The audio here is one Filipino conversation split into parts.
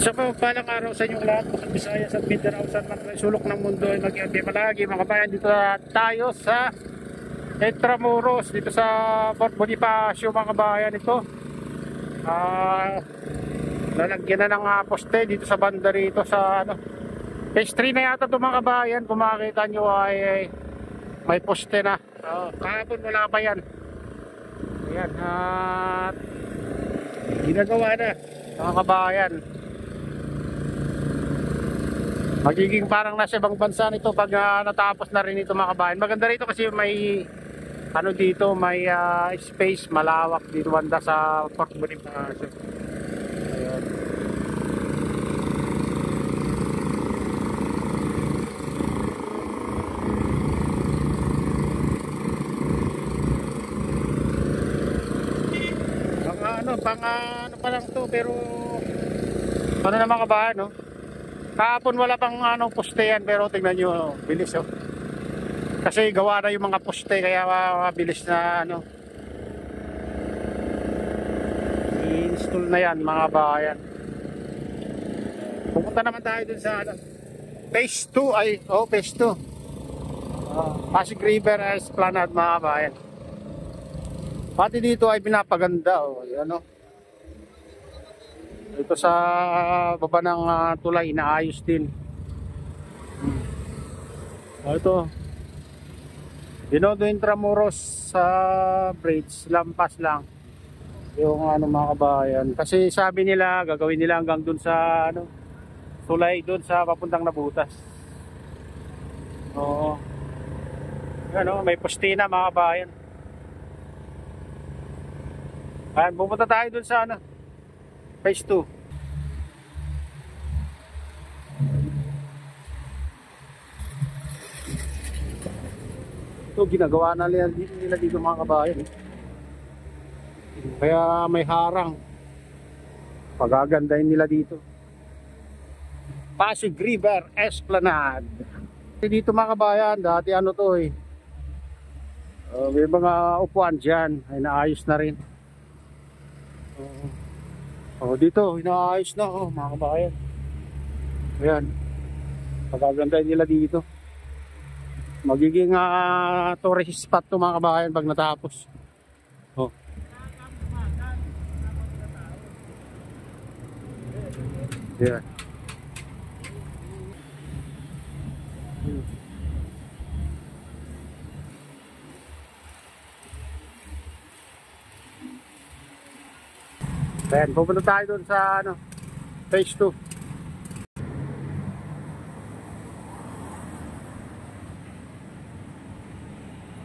Sa palang araw sa inyong lahat, mga Visayas at Mindanao, saan man kayo sulok ng mundo ay mag-iabdi palagi mga kabayan. Dito tayo sa Intramuros, dito sa Fort Bonifacio mga kabayan. Ito lalagyan na ng poste dito sa banda rito sa phase 3 na yata ito mga kabayan. Kung makikita nyo ay may poste na. Kahapon wala pa yan. Ayan, at ginagawa na mga kabayan. Magiging parang nasa ibang bansa nito pag natapos na rin ito mga kabayan. Maganda rito kasi may dito, may space, malawak dito banda sa Fort Bonifacio. Ayan. Pang pa lang to, pero na mga kabayan, no? Kahapon wala pang poste yan, pero tingnan nyo, bilis kasi gawa na yung mga poste, kaya mabilis na i-install na yan mga kabayan. Pupunta naman tayo dun sa phase 2 phase 2 Pasig River Esplanade mga kabayan. Pati dito ay pinapaganda ito sa baba ng tulay, inaayos din. Ito Binondo Intramuros sa bridge, lampas lang yung mga kabayan. Kasi sabi nila gagawin nila hanggang dun sa tulay, dun sa papuntang Nabutas. May poste na mga kabayan. Ayan, pupunta tayo dun sa phase 2. Ito ginagawa na nila dito mga kabayan. Kaya may harang. Pagagandahin nila dito. Pasig River Esplanade. Dito mga kabayan, dati may mga upuan dyan, ay naayos na rin. Dito inaayos na mga kabayan. Ayan, pagagandahin nila dito. Magiging tourist spot to mga kabayan pag natapos. Yeah. Ayan, pupunta tayo doon sa phase 2.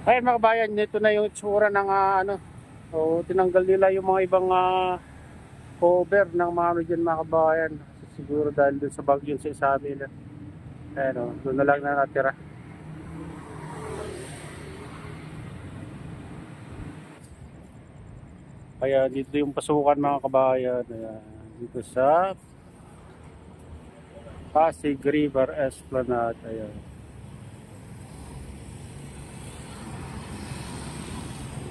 Ayan mga kabayan, ito na yung itsura ng tinanggal nila yung mga ibang cover ng mga dyan mga kabayan. Siguro dahil doon sa bagyo sa isabi nila. Ayan doon na lang na natira. Kaya dito yung pasukan mga kabayan. Ayan, dito sa Pasig River Esplanade. Ayan.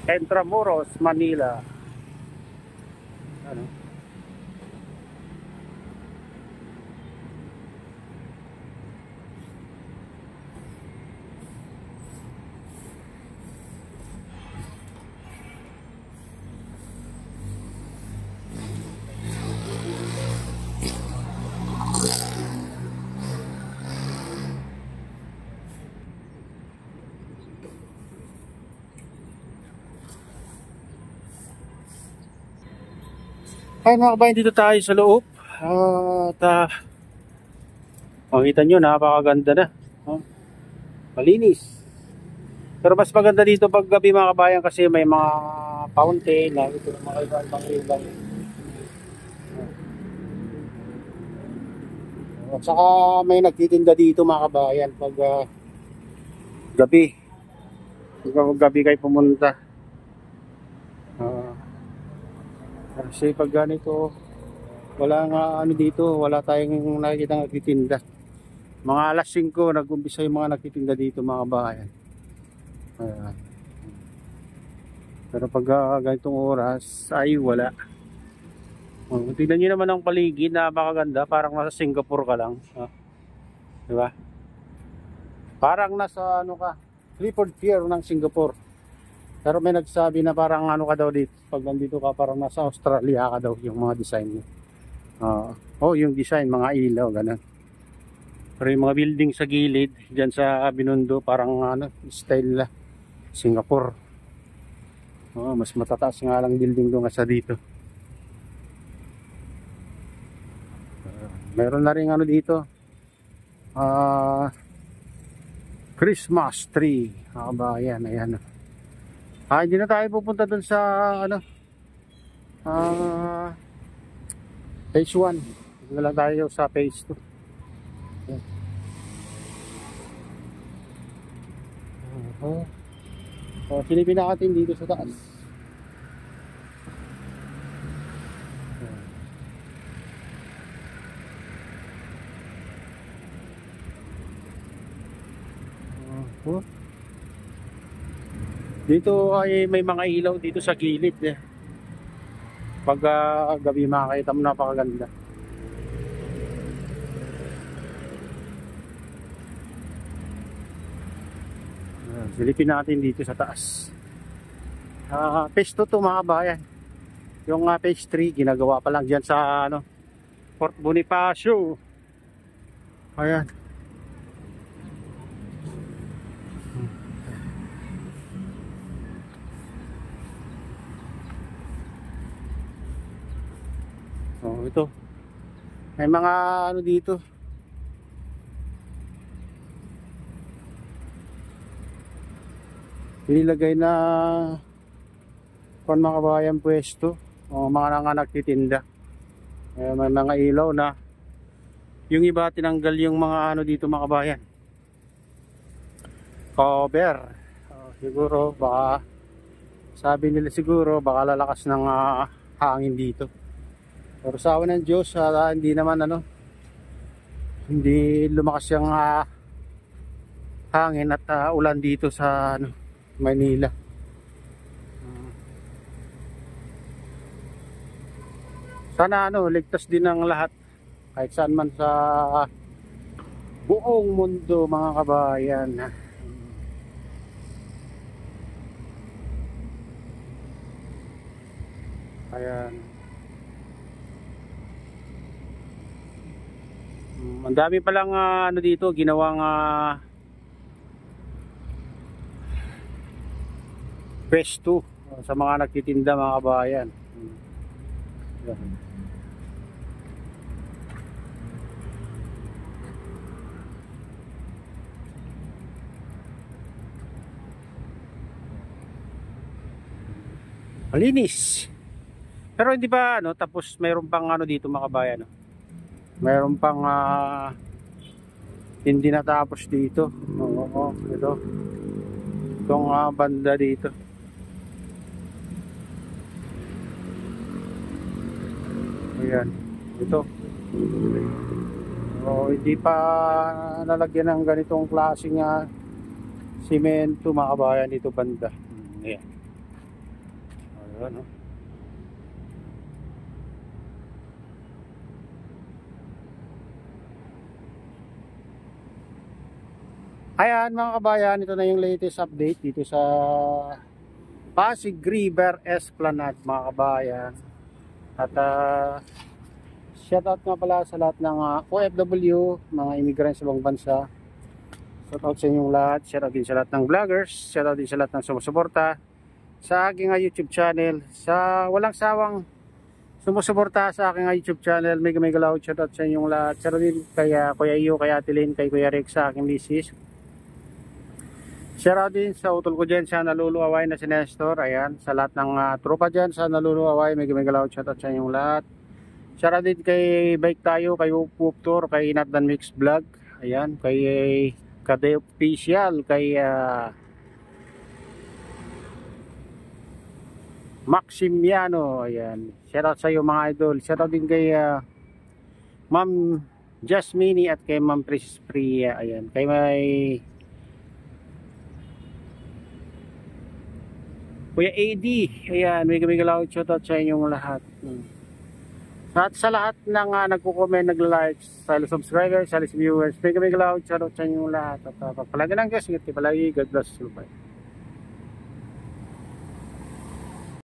Intramuros, Manila. Ay mga kabayan, dito tayo sa loob. Makita nyo, napakaganda na. Malinis. Pero mas maganda dito pag gabi mga kabayan kasi may mga fountain. Ito mga ibang. At saka may nagtitinda dito mga kabayan pag gabi. Pag gabi kayo pumunta. Kasi pag ganito wala nga dito, wala tayong nakikita nagtitinda. Mga alas 5 nag-umpisa yung mga nagtitinda dito mga kabayan. Ayan. Pero pag ganitong oras ay wala. Oh, tignan nyo naman ang paligid, napakaganda, parang nasa Singapore ka lang. Oh, di ba? Parang nasa ano ka, Clifford Pier ng Singapore. Pero may nagsabi na parang ano ka daw dito, pag nandito ka parang nasa Australia ka daw, yung mga design niya. Oh, yung design, mga ilaw, ganun. Pero yung mga building sa gilid, dyan sa Binondo, parang ano, style na Singapore. Oh, mas matataas nga lang building doon nga sa dito. Meron na rin ano dito, Christmas tree, mga kabayan, ayan. Hindi na tayo pupunta dun sa ano, phase 1. Hindi na lang tayo sa phase 2. Silipin natin dito sa taas. Dito ay may mga ilaw dito sa gilid eh. Pag gabi makakita mo, napakaganda. Silipin natin dito sa taas. Phase 2 to, mga kabayan. Yung phase 3 ginagawa pa lang dyan sa ano, Fort Bonifacio. Ayan. Oh, ito. May mga ano dito. Nilagay na mga kabayan pwesto. O mga nagtitinda. May mga ilaw na. Yung iba tinanggal yung mga ano dito, mga kabayan. Cover. Siguro baka sabi nila siguro baka lalakas ng hangin dito. Pero sa awan ng Diyos, hindi naman ano, hindi lumakas yung hangin at ulan dito sa ano, Manila. Sana ano, ligtas din ang lahat kahit saan man sa buong mundo, mga kabayan. Ayan. Ang dami palang ano dito ginawang pwesto sa mga nagtitinda, mga kabayan. Malinis. Pero hindi pa ano, tapos mayroon pang ano dito, mga kabayan. Mayroon pang hindi natapos dito. Oo, ito. Itong banda dito. Ayan, ito. Hindi pa nalagyan ng ganitong klaseng simento, mga kabayan, dito banda. Ayan. Ayan, oh. Ayan, mga kabayan, ito na yung latest update dito sa Pasig River Esplanade, mga kabayan. At shoutout nga pala sa lahat ng OFW, mga immigrants sa ibang bansa. Shoutout sa inyong lahat. Shoutout din sa lahat ng vloggers. Shoutout din sa lahat ng sumusuporta sa aking YouTube channel. Sa walang sawang sumusuporta sa aking YouTube channel, mega loud shoutout sa inyong lahat. Shoutout din kay Kuya Iyo, kay Ate Lynn, kay Kuya Rex, sa aking misis. Shoutout din sa utol ko dyan sa naluluaway na si Nestor. Ayan, sa lahat ng tropa dyan sa naluluaway, mega loud shoutout sa inyong lahat. Shoutout din kay Bike Tayo, kay Whoop Tour, kay Nathan Mix Vlog. Ayan, kay Kade Official, kay Maximiano. Ayan, shoutout sa iyo, mga idol. Shoutout din kay Ma'am Jasmine at kay Ma'am Priya. Ayan, kay may Kuya AD. Ayan, mega loud shoutout sa inyong lahat. At sa lahat ng nagko-comment, nagla-like, sa subscribers, sa viewers, may kami galaw, shoutout sa inyo lahat. At pagpalagan ng Diyos, ingat kayo palagi. God bless you. Bye.